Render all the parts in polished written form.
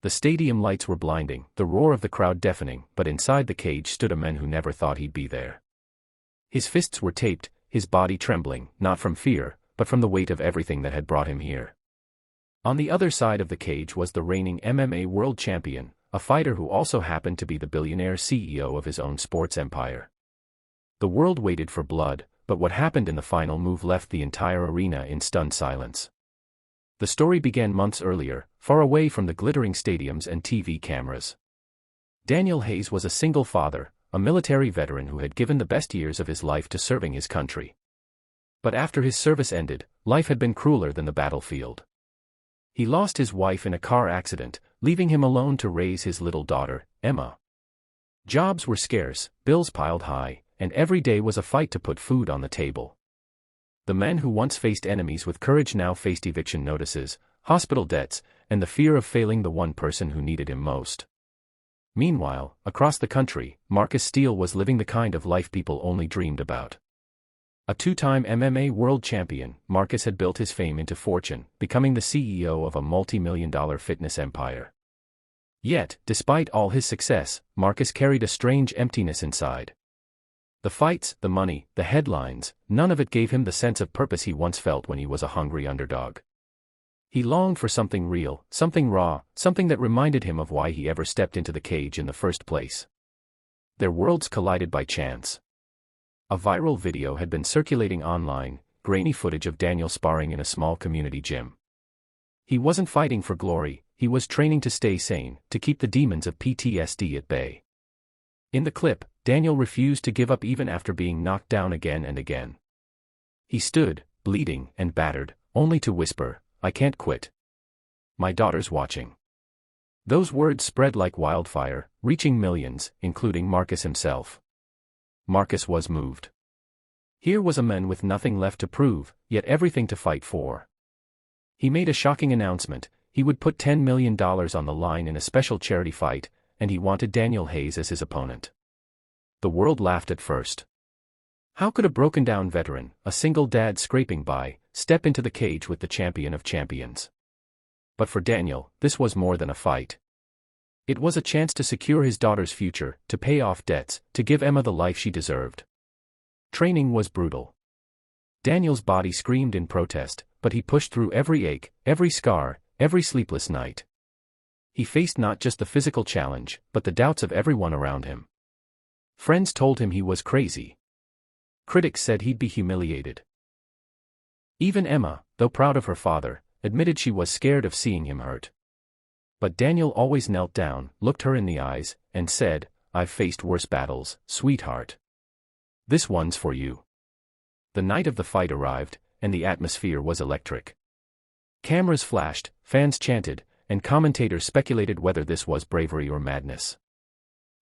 The stadium lights were blinding, the roar of the crowd deafening, but inside the cage stood a man who never thought he'd be there. His fists were taped, his body trembling, not from fear, but from the weight of everything that had brought him here. On the other side of the cage was the reigning MMA world champion, a fighter who also happened to be the billionaire CEO of his own sports empire. The world waited for blood, but what happened in the final move left the entire arena in stunned silence. The story began months earlier, far away from the glittering stadiums and TV cameras. Daniel Hayes was a single father, a military veteran who had given the best years of his life to serving his country. But after his service ended, life had been crueler than the battlefield. He lost his wife in a car accident, leaving him alone to raise his little daughter, Emma. Jobs were scarce, bills piled high, and every day was a fight to put food on the table. The men who once faced enemies with courage now faced eviction notices, hospital debts, and the fear of failing the one person who needed him most. Meanwhile, across the country, Marcus Steele was living the kind of life people only dreamed about. A two-time MMA world champion, Marcus had built his fame into fortune, becoming the CEO of a multi-million-dollar fitness empire. Yet, despite all his success, Marcus carried a strange emptiness inside. The fights, the money, the headlines, none of it gave him the sense of purpose he once felt when he was a hungry underdog. He longed for something real, something raw, something that reminded him of why he ever stepped into the cage in the first place. Their worlds collided by chance. A viral video had been circulating online, grainy footage of Daniel sparring in a small community gym. He wasn't fighting for glory, he was training to stay sane, to keep the demons of PTSD at bay. In the clip, Daniel refused to give up even after being knocked down again and again. He stood, bleeding and battered, only to whisper, "I can't quit. My daughter's watching." Those words spread like wildfire, reaching millions, including Marcus himself. Marcus was moved. Here was a man with nothing left to prove, yet everything to fight for. He made a shocking announcement: he would put $10 million on the line in a special charity fight, and he wanted Daniel Hayes as his opponent. The world laughed at first. How could a broken-down veteran, a single dad scraping by, step into the cage with the champion of champions? But for Daniel, this was more than a fight. It was a chance to secure his daughter's future, to pay off debts, to give Emma the life she deserved. Training was brutal. Daniel's body screamed in protest, but he pushed through every ache, every scar, every sleepless night. He faced not just the physical challenge, but the doubts of everyone around him. Friends told him he was crazy. Critics said he'd be humiliated. Even Emma, though proud of her father, admitted she was scared of seeing him hurt. But Daniel always knelt down, looked her in the eyes, and said, "I've faced worse battles, sweetheart. This one's for you." The night of the fight arrived, and the atmosphere was electric. Cameras flashed, fans chanted, and commentators speculated whether this was bravery or madness.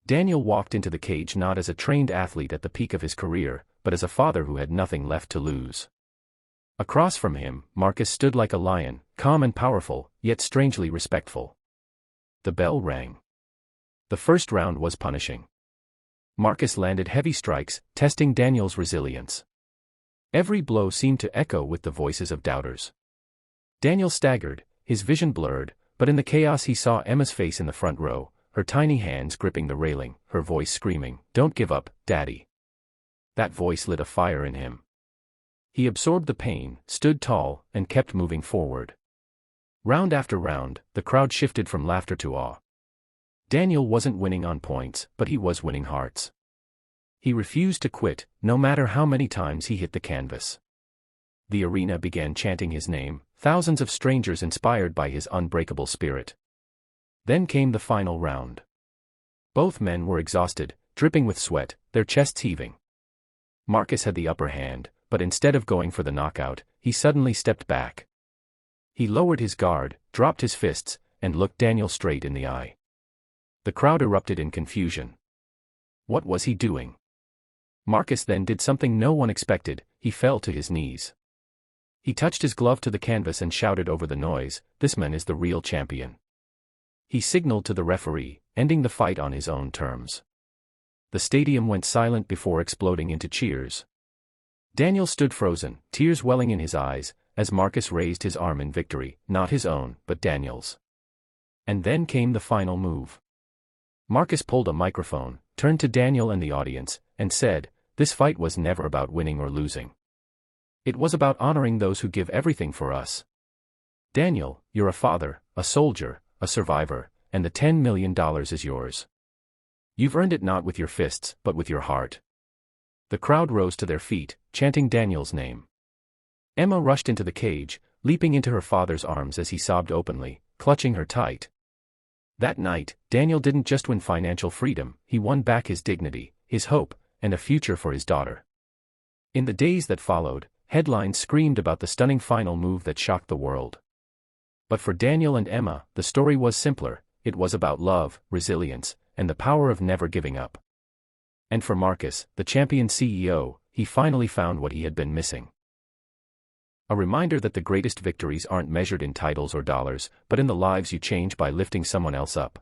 Daniel walked into the cage not as a trained athlete at the peak of his career, but as a father who had nothing left to lose. Across from him, Marcus stood like a lion, calm and powerful, yet strangely respectful. The bell rang. The first round was punishing. Marcus landed heavy strikes, testing Daniel's resilience. Every blow seemed to echo with the voices of doubters. Daniel staggered, his vision blurred, but in the chaos he saw Emma's face in the front row, her tiny hands gripping the railing, her voice screaming, "Don't give up, Daddy." That voice lit a fire in him. He absorbed the pain, stood tall, and kept moving forward. Round after round, the crowd shifted from laughter to awe. Daniel wasn't winning on points, but he was winning hearts. He refused to quit, no matter how many times he hit the canvas. The arena began chanting his name, thousands of strangers inspired by his unbreakable spirit. Then came the final round. Both men were exhausted, dripping with sweat, their chests heaving. Marcus had the upper hand, but instead of going for the knockout, he suddenly stepped back. He lowered his guard, dropped his fists, and looked Daniel straight in the eye. The crowd erupted in confusion. What was he doing? Marcus then did something no one expected: he fell to his knees. He touched his glove to the canvas and shouted over the noise, "This man is the real champion." He signaled to the referee, ending the fight on his own terms. The stadium went silent before exploding into cheers. Daniel stood frozen, tears welling in his eyes, as Marcus raised his arm in victory, not his own, but Daniel's. And then came the final move. Marcus pulled a microphone, turned to Daniel and the audience, and said, "This fight was never about winning or losing. It was about honoring those who give everything for us. Daniel, you're a father, a soldier, a survivor, and the $10 million is yours. You've earned it not with your fists, but with your heart." The crowd rose to their feet, chanting Daniel's name. Emma rushed into the cage, leaping into her father's arms as he sobbed openly, clutching her tight. That night, Daniel didn't just win financial freedom, he won back his dignity, his hope, and a future for his daughter. In the days that followed, headlines screamed about the stunning final move that shocked the world. But for Daniel and Emma, the story was simpler. It was about love, resilience, and the power of never giving up. And for Marcus, the champion CEO, he finally found what he had been missing. A reminder that the greatest victories aren't measured in titles or dollars, but in the lives you change by lifting someone else up.